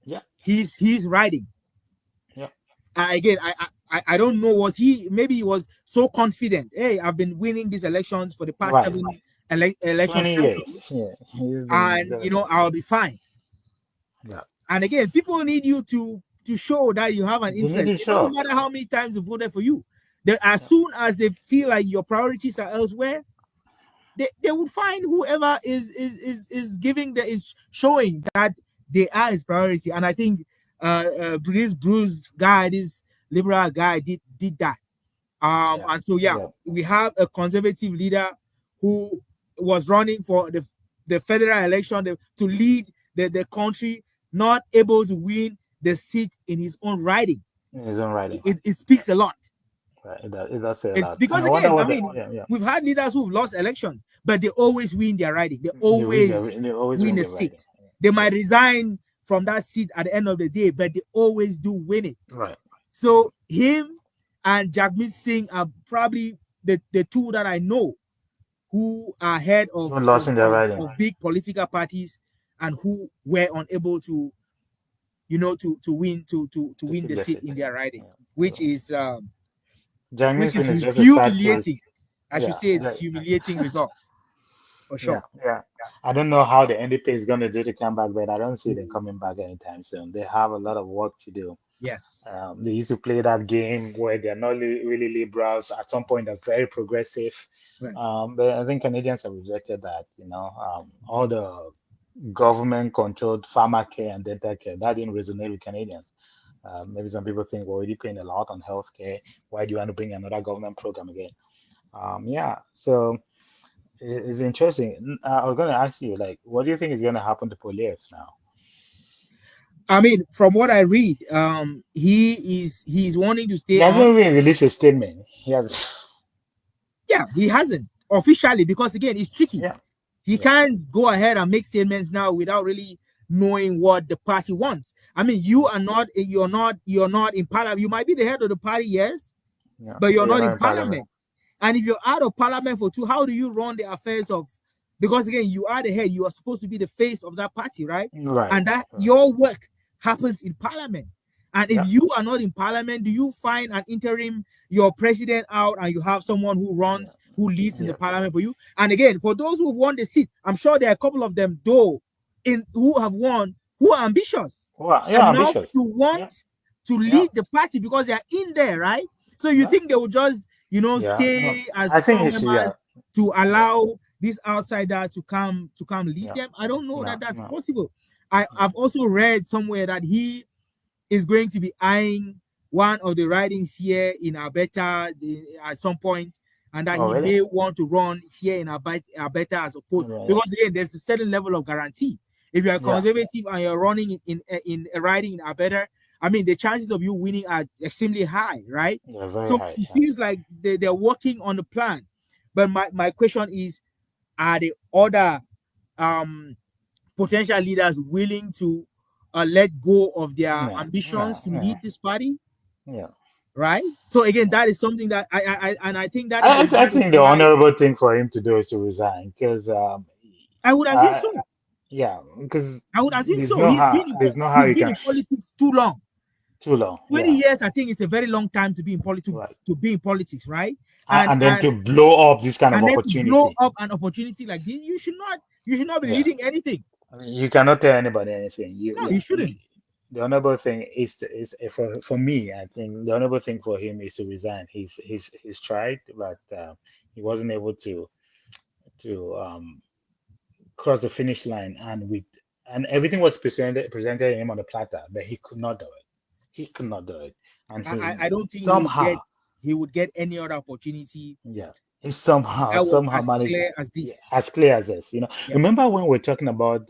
Yeah,
he's riding.
Yeah.
Again, I don't know, maybe he was so confident. Hey, I've been winning these elections for the past 7 elections.
20 years. Yeah.
And I'll be fine.
Yeah.
And again, people need you to show that you have an interest. It doesn't matter how many times they voted for you. As soon as they feel like your priorities are elsewhere, they would find whoever is showing that they are his priority. And I think this Bruce guy, this liberal guy, did that. And so we have a conservative leader who was running for the federal election to lead the country not able to win the seat in his own riding.
In his own riding.
It speaks a lot.
Right. It does say a lot.
Because
And I wonder
again, I
what
mean, we've had leaders who've lost elections, but they always win their riding. They always win a seat.
riding.
They might resign from that seat at the end of the day, but they always do win it.
Right.
So him and Jagmeet Singh are probably the two that I know who are head of big political parties and who were unable to, to win the seat in their riding, which is humiliating. I should say it's humiliating results for sure.
Yeah. I don't know how the NDP is going to do to come back, but I don't see them coming back anytime soon. They have a lot of work to do.
Yes.
They used to play that game where they're not really liberals. At some point, they're very progressive.
Right.
But I think Canadians have rejected that. All the government-controlled pharma care and dental care, that didn't resonate with Canadians. Maybe some people think we're already paying a lot on healthcare. Why do you want to bring another government program again? So it's interesting. I was going to ask you, what do you think is going to happen to Poilievre now?
I mean, from what I read, he's wanting to stay.
He hasn't even released a statement. He
hasn't officially, because again, it's tricky.
Yeah.
He can't go ahead and make statements now without really knowing what the party wants. I mean, you're not in parliament. You might be the head of the party, yes, but you're not in parliament. And if you're out of parliament for how do you run the affairs of? Because again, you are the head. You are supposed to be the face of that party, right?
Right.
And your work happens in parliament. And if you are not in parliament, do you find an interim, your president out, and you have someone who runs, who leads in the parliament for you? And again, for those who won the seat, I'm sure there are a couple of them, though, who have won, who are ambitious.
Ambitious.
To want to lead the party because they are in there, right? So you think they will just, stay as members to allow this outsider to come lead them? I don't know that's possible. I've also read somewhere that he is going to be eyeing one of the ridings here in Alberta at some point, and that he may want to run here in Alberta as opposed, because again, there's a certain level of guarantee. If you're a conservative and you're running in a riding in Alberta, I mean, the chances of you winning are extremely high, right? So
high,
it feels like they're working on the plan. But my question is, are the other potential leaders willing to let go of their ambitions to lead this party?
Yeah.
Right. So again, that is something that I think that
I think the honorable thing for him to do is to resign, because
I would assume so.
Yeah, because
I would assume so.
There's no how
he's been in politics too long. 20 years, I think it's a very long time to be in politics. To be in politics, right?
And then to blow up this kind of opportunity.
To blow up an opportunity like this, you should not be leading anything.
I mean, you cannot tell anybody anything.
You shouldn't.
The honorable thing is for me. I think the honorable thing for him is to resign. He's tried, but he wasn't able to cross the finish line, and everything was presented him on the platter, but he could not do it. And
I don't think he would get any other opportunity.
Yeah. He somehow managed as clear as this. Remember when we were talking about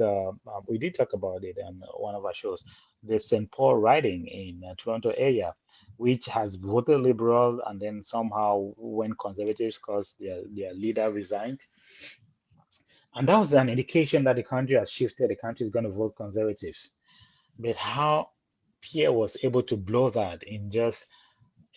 we did talk about it on one of our shows, the St. Paul riding in Toronto area, which has voted liberal and then somehow went conservative because their leader resigned. And that was an indication that the country has shifted. The country is going to vote conservative. But how Pierre was able to blow that in just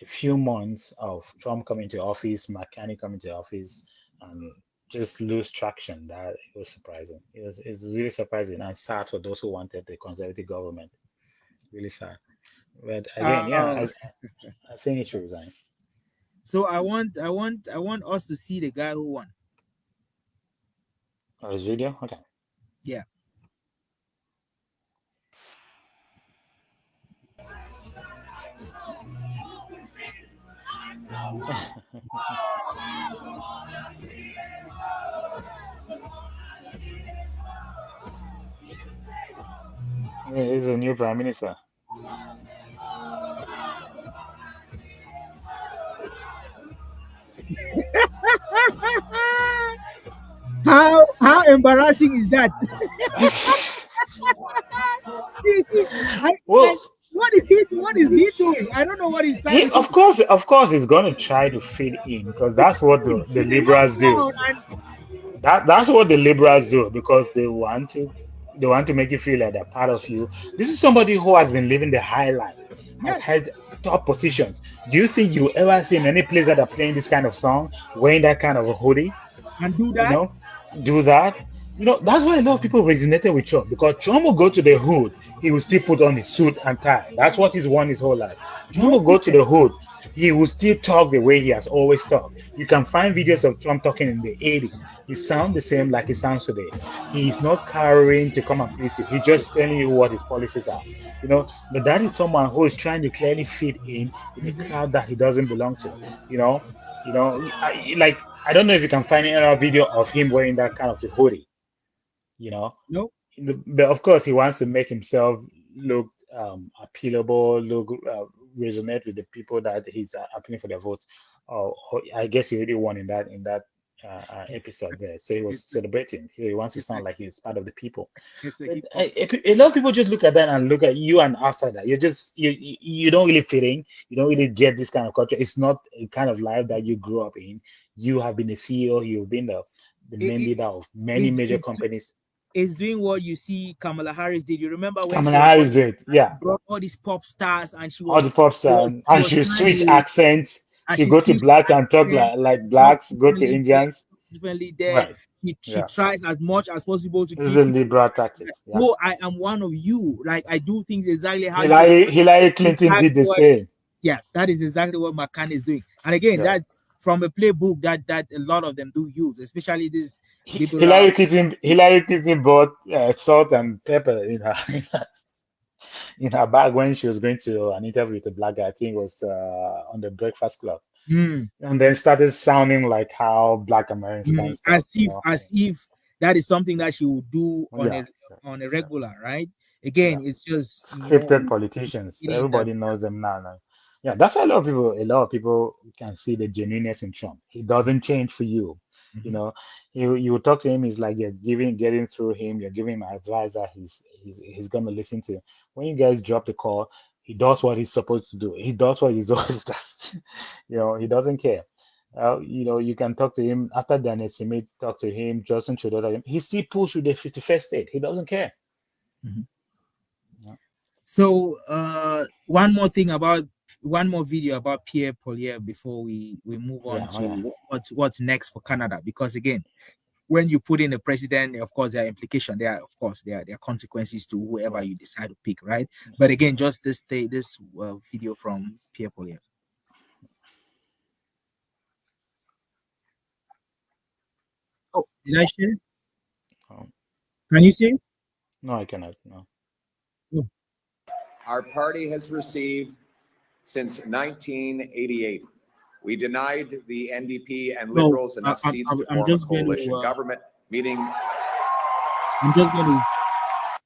a few months of Trump coming to office, McCartney coming to office, and just lose traction, that it was surprising. It's really surprising and sad for those who wanted the conservative government. Really sad. But again, I think he should resign.
So I want us to see the guy who won.
Oh, his video? Okay.
Yeah.
He's a new prime minister.
How embarrassing is that? See,
Well,
what is he? What is he doing? I don't know what he's trying to do.
of course, he's going to try to fit in because that's what the
He walks
liberals do.
around and
That's what the liberals do because they want to make you feel like they're part of you. This is somebody who has been living the high life, has
yes,
had top positions. Do you think you ever see in any place that are playing this kind of song wearing that kind of a hoodie?
and do
You
that.
know, do that. That's why a lot of people resonated with Trump because Trump will go to the hood, he will still put on his suit and tie. That's what he's won his whole life. Trump
No
will go to
pretend.
the hood, he will still talk the way he has always talked. You can find videos of Trump talking in the 80s. He sounds the same like he sounds today. He's not carrying to come and please you. He's just telling you what his policies are. But that is someone who is trying to clearly fit in a crowd that he doesn't belong to. You know, like I don't know if you can find any other video of him wearing that kind of a hoodie. You know,
No.
but of course he wants to make himself look appealable, look resonate with the people that he's appealing for their votes. Or I guess he already won in that
It's
episode there, so he was
it's
celebrating. He wants to
it's a
sound like he's part of the people.
it's a
But
hip hop song.
a lot of people just look at that and look at you and outsider. You don't really fit in. You don't really get this kind of culture. It's not a kind of life that you grew up in. You have been a CEO. You've been the
It,
main
it,
leader of many major companies.
is doing what you see Kamala Harris did. You remember when she
Kamala
was
Harris did, yeah.
brought all these pop stars and she
All
was
the pop
she was
stars,
she
and
was
she
trying
switch
to
accents.
and
She
she
go to
switched
blacks and talk
accent,
like
talk
blacks. Go to
differently there,
Indians.
differently there.
Right.
She
Yeah.
tries as much as possible to
This is
give
a
people
liberal tactics. Yeah.
oh, I am one of you. Like I do things exactly how you
Hillary Clinton
that's
did the
what
same.
yes, that is exactly what McCann is doing. And again,
Yeah.
that's from a playbook that a lot of them do use, especially this
Hillary
liberal.
Clinton Hillary Clinton bought salt and pepper in her bag when she was going to an interview with a black guy. I think it was on the Breakfast Club,
Mm,
and then started sounding like how Black Americans talk.
as if that is something that she would do
Yeah.
on a
Yeah.
regular, right?
Yeah.
Again, it's just
Scripted politicians.
eating that.
Everybody knows them now. Yeah, that's why a lot of people can see the genuineness in Trump. He doesn't change for you. You
Mhm.
know, you talk to him, he's like you're getting through him, you're giving him advice that he's gonna listen to. When you guys drop the call, he does what he's supposed to do. He does what he's always does. He doesn't care. You can talk to him after Daniel Smith, talk to him, Justin Trudeau, he still pulls with the 51st state. He doesn't care.
Mhm.
Yeah.
So one more video about Pierre Poilievre before we move on
Yeah,
to what's next for Canada, because again, when you put in a president, of course there are implications. There are consequences to whoever
right.
you decide to pick, right? But again, just this video from Pierre Poilievre. Oh, did I share?
Um,
Can you see?
no, I cannot. No.
Oh,
Our party has received since 1988. We denied the NDP and
so
Liberals enough seats to
I'm
form a
just going
coalition
to
government, meeting.
I'm just going to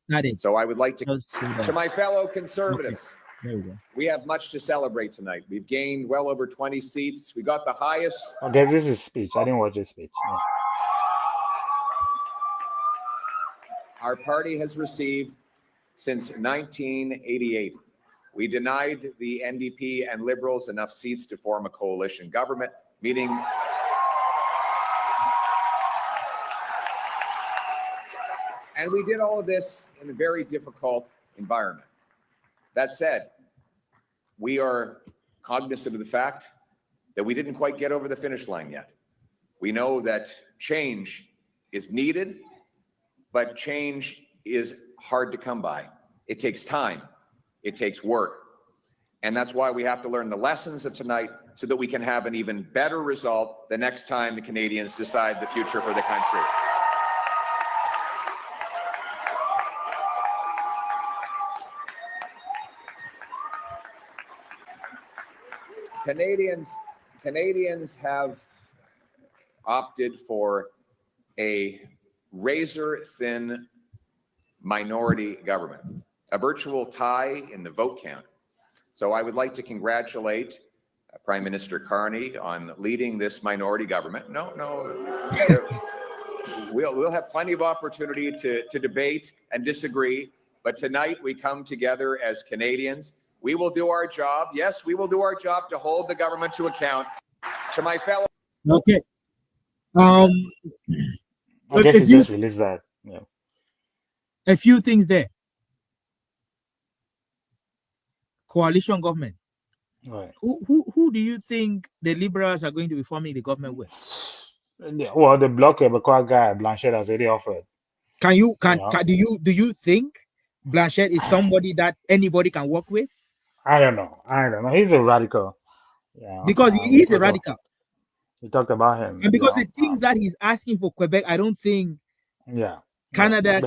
start it.
So I would like to
Just so
to
that
my fellow conservatives,
there we go.
we have much to celebrate tonight. We've gained well over 20 seats. We got the highest.
Okay, this is speech. I didn't watch his speech. Yeah.
Our party has received since 1988. We denied the NDP and Liberals enough seats to form a coalition government, meeting. And we did all of this in a very difficult environment. That said, we are cognizant of the fact that we didn't quite get over the finish line yet. We know that change is needed, but change is hard to come by. It takes time. It takes work. And that's why we have to learn the lessons of tonight so that we can have an even better result the next time the Canadians decide the future for the country. Canadians have opted for a razor-thin minority government, a virtual tie in the vote count. So I would like to congratulate Prime Minister Carney on leading this minority government. No. we'll have plenty of opportunity to debate and disagree. But tonight we come together as Canadians. We will do our job. Yes, we will do our job to hold the government to account. To my fellow.
Okay.
I guess
a
he
few,
just released that. Yeah.
a few things there. Coalition government.
Right.
Who do you think the Liberals are going to be forming the government with?
Yeah, well, the Bloc Québécois guy, Blanchette, has already offered.
Do you think Blanchette is somebody that anybody can work with?
I don't know. He's a radical. Yeah.
Because he is a radical.
We talked about him.
And because the things that he's asking for Quebec, I don't think Canada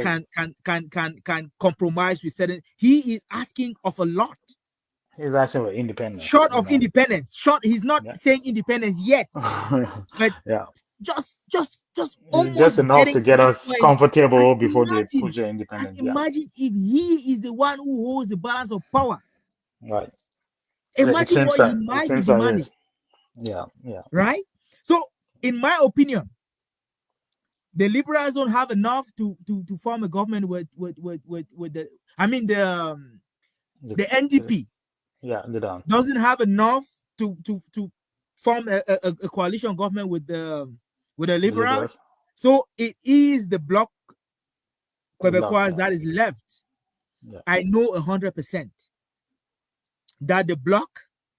can compromise with certain. He is asking of a lot.
He's asking for independence.
Short of independence. He's not saying independence yet. But
just enough to get us comfortable before they push the independence.
Imagine if he is the one who holds the balance of power.
Right.
Imagine what he might be demanding.
Yeah.
Right? So, in my opinion, the Liberals don't have enough to form a government with the NDP.
They don't.
Doesn't have enough to form a coalition government with the Liberals. So it is the Bloc Québécois that is left.
Yeah.
I know 100% that the Bloc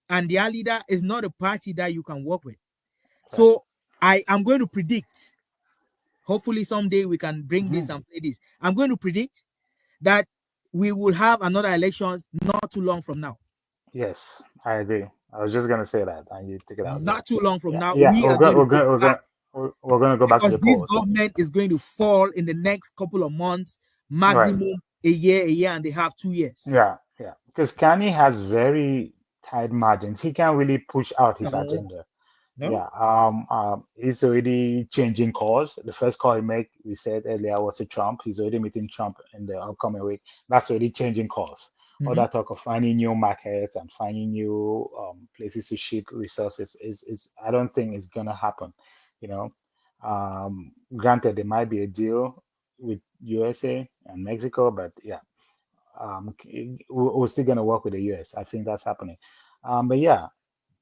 and their leader is not a party that you can work with. So I am going to predict, hopefully someday we can bring this and play this. I'm going to predict that we will have another elections not too long from now.
Yes, I agree. I was just going to say that, and you take it out.
Not too long from now.
Yeah, we're going to go back to the polls.
This government is going to fall in the next couple of months, maximum a year and a half, 2 years.
Yeah. Because Carney has very tight margins. He can't really push out his agenda.
No?
Yeah. He's already changing calls. The first call he made, we said earlier, was to Trump. He's already meeting Trump in the upcoming week. That's already changing calls. All that talk of finding new markets and finding new places to ship resources is I don't think it's gonna happen. Granted, there might be a deal with USA and Mexico, but we're still gonna work with the US. I think that's happening.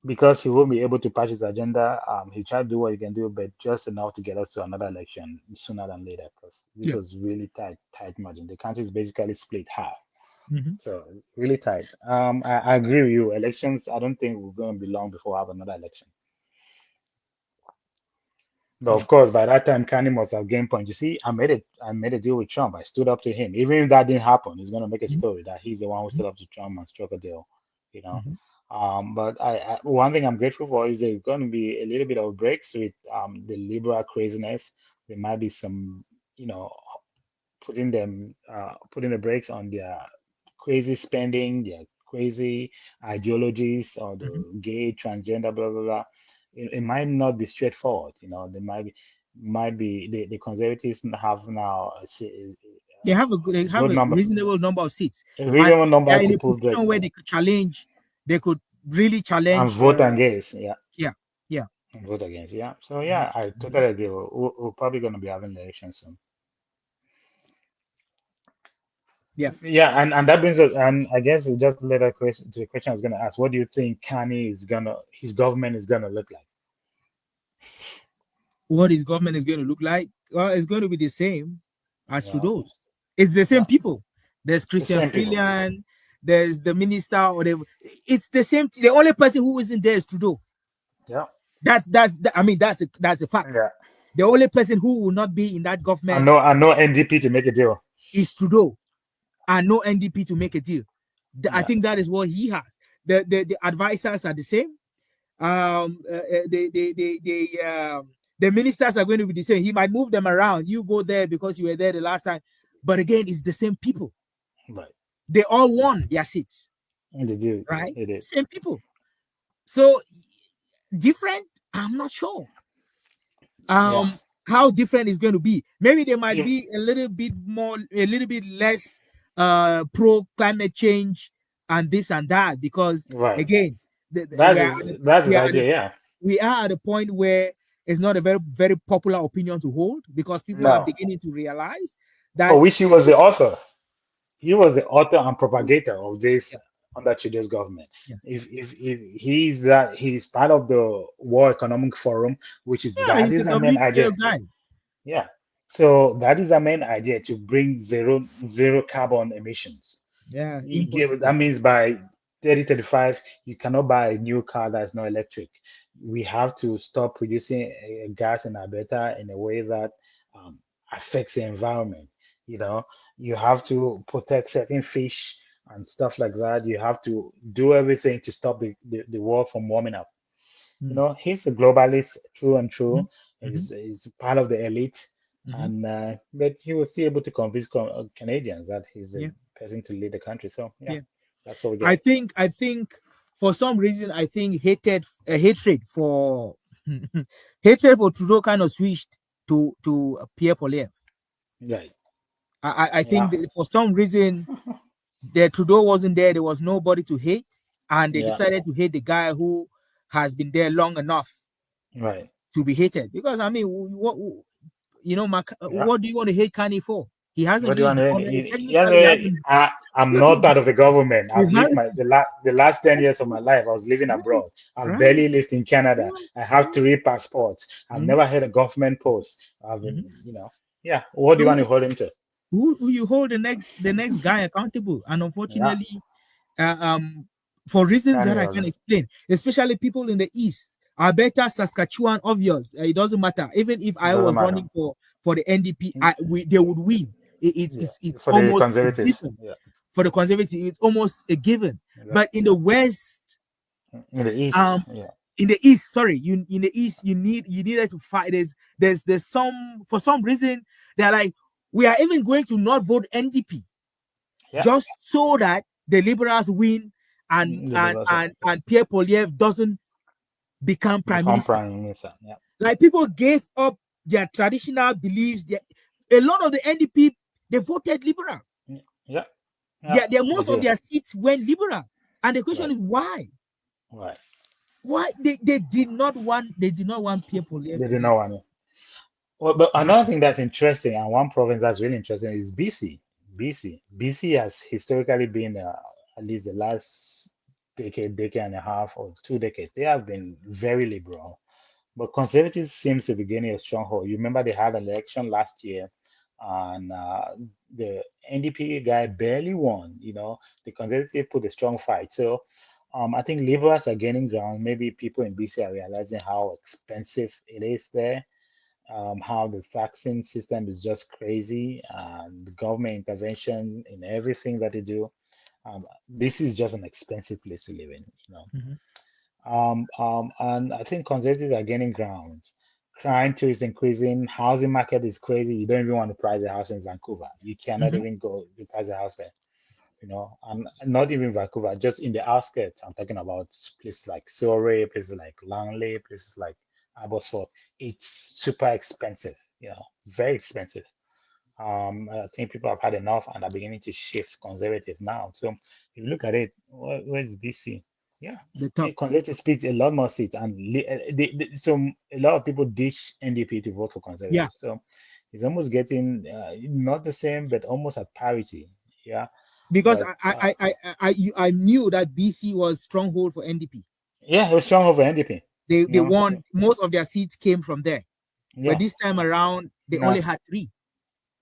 Because he won't be able to patch his agenda, he tried to do what he can do, but just enough to get us to another election sooner than later. Because this was really tight margin. The country is basically split half. So really tight. I agree with you. Elections, I don't think we're going to be long before we have another election. But of course, by that time, Carney must have gained points. You see, I made a deal with Trump. I stood up to him. Even if that didn't happen, he's going to make a story that he's the one who stood up to Trump and struck a deal. But one thing I'm grateful for is there's going to be a little bit of breaks with the liberal craziness. There might be some, putting the brakes on their crazy spending, their crazy ideologies, or the gay, transgender, blah blah blah. It might not be straightforward. There might be the conservatives have now.
They have a reasonable number of seats.
A reasonable number to put
position where they could challenge. They could really challenge
and vote against.
Yeah.
And vote against. Yeah. So I totally agree. We're probably going to be having elections soon. Yeah, and that brings us, and I guess we just led a question to the question I was going to ask. What do you think his government is gonna look like?
What his government is going to look like? Well, it's going to be the same as Trudeau's. It's the same people. There's Christian Freeland. There's the minister, or whatever. It's the same. The only person who isn't there is Trudeau.
Yeah.
That's a fact.
Yeah.
The only person who will not be in that government.
And no NDP to make a deal.
Is Trudeau. And no NDP to make a deal. I think that is what he has. The advisors are the same. The ministers are going to be the same. He might move them around. You go there because you were there the last time. But again, it's the same people.
Right.
They all won their seats.
And they do.
Right?
It is.
Same people. So different, I'm not sure. How different is going to be. Maybe they might be a little bit less pro climate change and this and that, because again,
that's the idea.
We are at a point where is not a very popular opinion to hold, because people are
No,
beginning to realize
for
that
which he was the author. He was the author and propagator of this
yeah,
under Trudeau's government.
yes,
If he's part of the World Economic Forum, which is
yeah,
that
he's a
is the main
WTO
idea.
guy.
Yeah. So that is the main idea, to bring zero carbon emissions.
Yeah,
That
impossible.
means by 2035, you cannot buy a new car that is not electric. We have to stop producing gas in Alberta in a way that um, affects the environment. You know, you have to protect certain fish and stuff like that. You have to do everything to stop the world from warming up. You
Mm,
know, he's a globalist through and through.
mhm, mhm,
He's part of the elite,
mhm.
and but he was still able to convince Canadians that he's a
Yeah,
person to lead the country. So yeah,
yeah.
that's what we
I
get.
think I think for some reason I think hatred for hatred for Trudeau kind of switched to Pierre Poilievre.
Right.
I think
Yeah.
that for some reason the Trudeau wasn't there. There was nobody to hate, and they
Yeah.
decided to hate the guy who has been there long enough
Right.
to be hated. Because I mean, what
Yeah.
what do you want to hate Carney for? He hasn't
What do you
really
want
done
to?
any,
Yes,
technically he hasn't.
I'm not part of the government.
He's
I've
not
lived the last 10 years of my life. I was living
right,
abroad. I've
right.
barely lived in Canada.
Yeah,
I have
yeah.
3 passports. I've
Mhm,
never had a government post. I've
mhm.
been, yeah. What do you
So
want to hold him to?
who you hold the next guy accountable? And
Yeah.
unfortunately, uh, um, for reasons that
Carney
I can
was.
explain, especially people in the east, Alberta, Saskatchewan, obvious. It doesn't matter. Even if I
Doesn't
was
matter.
running for the NDP,
Mm,
they would win.
yeah.
It's
For the
almost a
conservatives.
given.
Yeah.
For the conservative, it's almost a given.
Yeah.
But in the west,
In the east.
um,
Yeah.
in the east, sorry, in the east, you needed to fight. There's some, for some reason, they're like, we are even going to not vote NDP
Yeah.
just so that the liberals win, and
The
and
liberals
and, and Pierre Poilievre doesn't become prime
become
minister.
prime minister. Yeah.
Like, people gave up their traditional beliefs. A lot of the NDP, they voted liberal.
Yeah. Yeah. They
Most of
do.
their seats went liberal, and the question
Right.
is why?
Right.
Why they did not want Pierre Poilievre
They
to
do
be.
not want it. Well, but another thing that's interesting, and one province that's really interesting, is BC. BC has historically been, at least the last decade and a half, or 2 decades, they have been very liberal. But conservatives seems to be gaining a stronghold. You remember they had an election last year, and the NDP guy barely won. The conservative put a strong fight. So I think liberals are gaining ground. Maybe people in BC are realizing how expensive it is there, how the taxing system is just crazy, and the government intervention in everything that they do. This is just an expensive place to live in.
Mhm.
And I think conservatives are gaining ground. Crime too is increasing. Housing market is crazy. You don't even want to price a house in Vancouver. You cannot
Mhm.
even go to price a house there. And not even Vancouver, just in the outskirts. I'm talking about places like Surrey, places like Langley, places like Abbotsford. It's super expensive. Very expensive. I think people have had enough and are beginning to shift conservative now. So if you look at it, where's BC? Yeah,
The top.
conservative speaks a lot more seats, and so a lot of people ditch NDP to vote for
Yeah,
conservative. So it's almost getting not the same, but almost at parity. Yeah,
because
but
I knew that BC was stronghold for NDP.
yeah, it was strong over NDP.
They
So,
won, most of their seats came from there. But
yeah,
this time around, they
no,
only had three.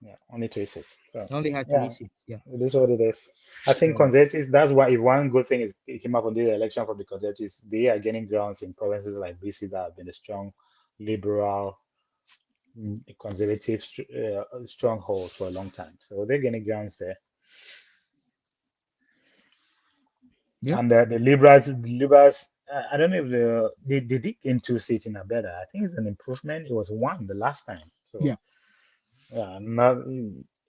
yeah, only 3 seats. So,
They only had three
yeah,
seats. Yeah.
it is what it is. I think
So,
conservatives, that's why if one good thing is it came up on the election from the conservatives, they are gaining grounds in provinces like BC that have been a strong liberal, conservative stronghold for a long time. So they're gaining grounds there.
yeah,
And the liberals, I don't know if they did gain 2 seats in Alberta. I think it's an improvement. It was one the last time. So
yeah.
yeah, not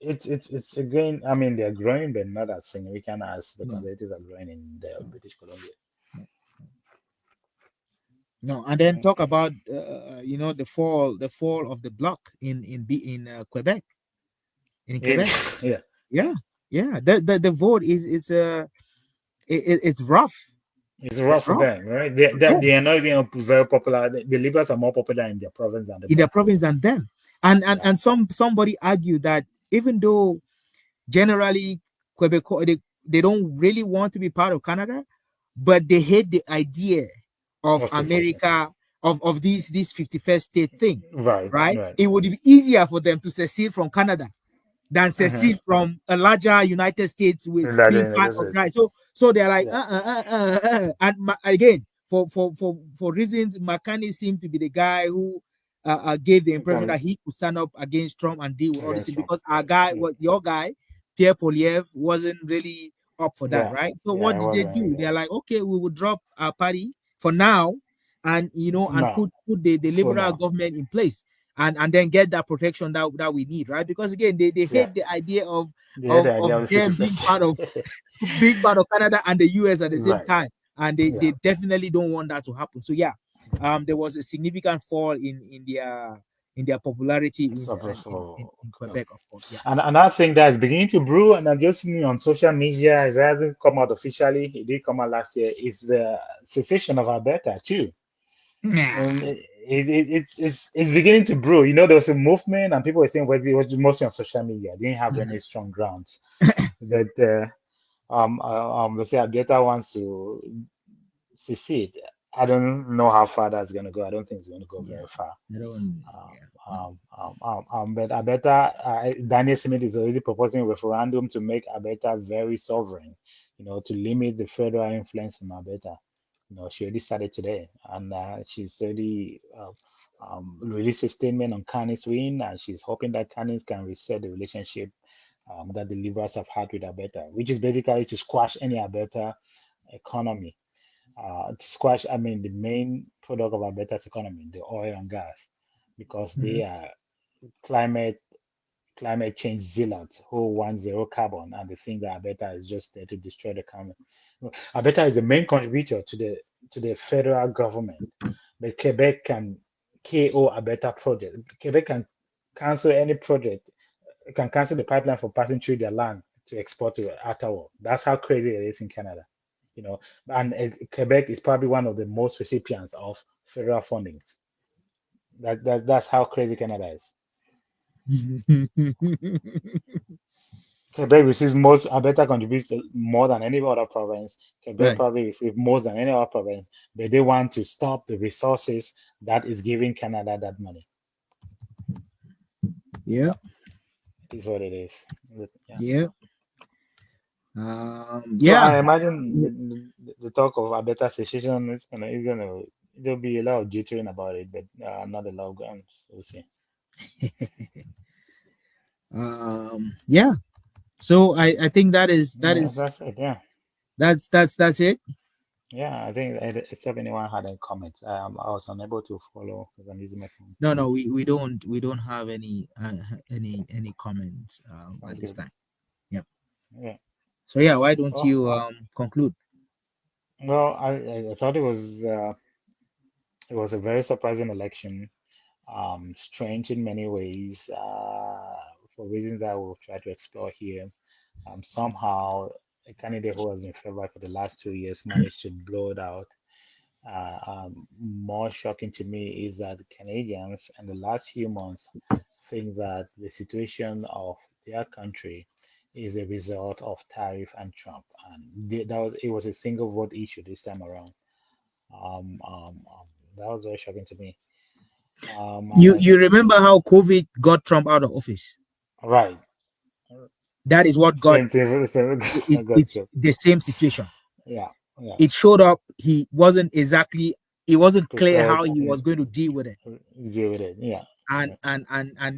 it's again. I mean, they're growing, but not as significant as the
No,
conservatives are growing in the British Columbia.
no, no. And then talk
Okay.
about the fall of the bloc in Quebec, in
It,
Quebec.
yeah,
Yeah, yeah. The vote is it's rough.
It's rough for them, right? They are not even very popular. The liberals are more popular in their province than
in their province than them. And somebody argued that even though generally Quebec they don't really want to be part of Canada, but they hate the idea of America of this 51st state thing. Right? It would be easier for them to secede from Canada than secede from a larger United States with being part of, right. So they're like and again for reasons, McCartney seemed to be the guy who gave the impression that he could stand up against Trump and deal with all this because our guy, your guy, Pierre Poilievre, wasn't really up for that, right? So what did they do? They're like, okay, we will drop our party for now, and and put the liberal government in place, and then get that protection that we need, right? Because again, they hate the idea of them being part of Canada and the US at the same time, and they definitely don't want that to happen. So there was a significant fall in their popularity in Quebec, of course.
And another thing that's beginning to brew, and I'm just seeing on social media, it hasn't come out officially. It did come out last year. Is the secession of Alberta too? It's beginning to brew. There was a movement, and people were saying, well, it was mostly on social media. They didn't have any strong grounds. But let's say Alberta wants to secede. I don't know how far that's going to go. I don't think it's going to go very far. But Alberta, Daniel Smith is already proposing a referendum to make Alberta very sovereign, to limit the federal influence in Alberta. She already started today, and she's already released a statement on Carney's win, and she's hoping that Carney can reset the relationship that the Liberals have had with Alberta, which is basically to squash any Alberta economy. To squash, the main product of Alberta's economy, the oil and gas, because they are climate change zealots who want zero carbon, and they think that Alberta is just there to destroy the climate. Alberta is the main contributor to the federal government, but Quebec can KO Alberta project. Quebec can cancel any project, can cancel the pipeline for passing through their land to export to Ottawa. That's how crazy it is in Canada. And Quebec is probably one of the most recipients of federal funding. That's how crazy Canada is. Quebec receives most. Alberta contributes more than any other province. Quebec probably receives more than any other province, but they want to stop the resources that is giving Canada that money.
Yeah,
is what it is.
So
I imagine the talk of Alberta secession there'll be a lot of jittering about it, but not a lot of guns. We'll see.
So I think that's it. That's it.
Yeah, I think except anyone had any comments. I was unable to follow because I'm using my phone.
No, we don't have any comments at this time. Yeah. So why don't you conclude?
Well, I thought it was a very surprising election. Strange in many ways, for reasons that we'll try to explore here. Somehow, a candidate who has been favored for the last 2 years managed to blow it out. More shocking to me is that Canadians in the last few months think that the situation of their country is a result of tariff and Trump, and it was a single vote issue this time around. That was very shocking to me.
You remember how COVID got Trump out of office?
Right.
That is what got it's the same situation.
Yeah.
It showed up. It wasn't clear how he was going to deal with it.
Yeah.
And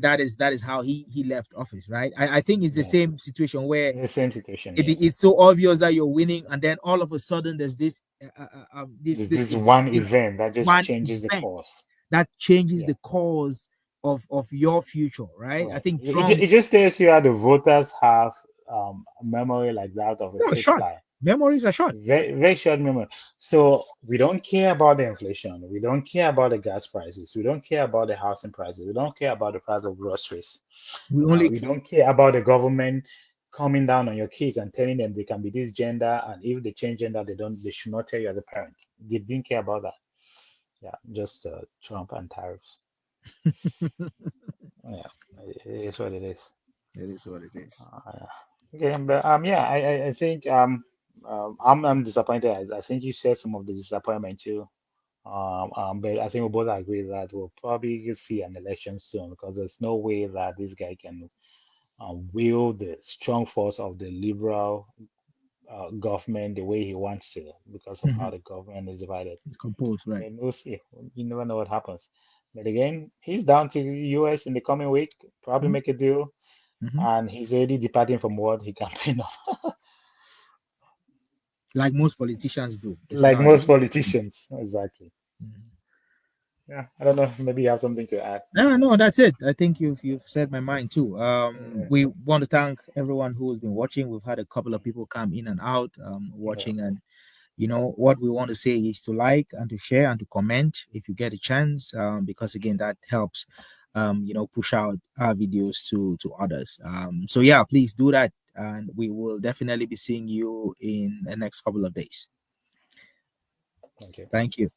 that is how he left office, right? I think it's the same situation where it's so obvious that you're winning, and then all of a sudden there's this
event that just changes the course.
That changes the course of your future, right? I think
it just tells you how the voters have memory like that of a fly.
Memories are short.
Very, very short memory. So we don't care about the inflation. We don't care about the gas prices. We don't care about the housing prices. We don't care about the price of groceries. We don't care about the government coming down on your kids and telling them they can be this gender, and if they change gender, they should not tell you as a parent. They didn't care about that. Yeah, just Trump and tariffs. Yeah, it is what it is.
It is what it is.
Okay, but yeah, I think I'm disappointed. I think you shared some of the disappointment too. But I think we both agree that we'll probably see an election soon, because there's no way that this guy can wield the strong force of the liberal government the way he wants to, because of how the government is divided.
It's composed, right?
And we'll see. You never know what happens. But again, he's down to the US in the coming week, probably make a deal, and he's already departing from what he campaigned on.
Like most politicians do.
Like most politicians, exactly. Yeah, I don't know. Maybe you have something to add.
No, that's it. I think you've said my mind too. We want to thank everyone who's been watching. We've had a couple of people come in and out watching, and what we want to say is to like and to share and to comment if you get a chance, because again that helps push out our videos to others. So yeah, please do that, and we will definitely be seeing you in the next couple of days.
Thank you.
Thank you.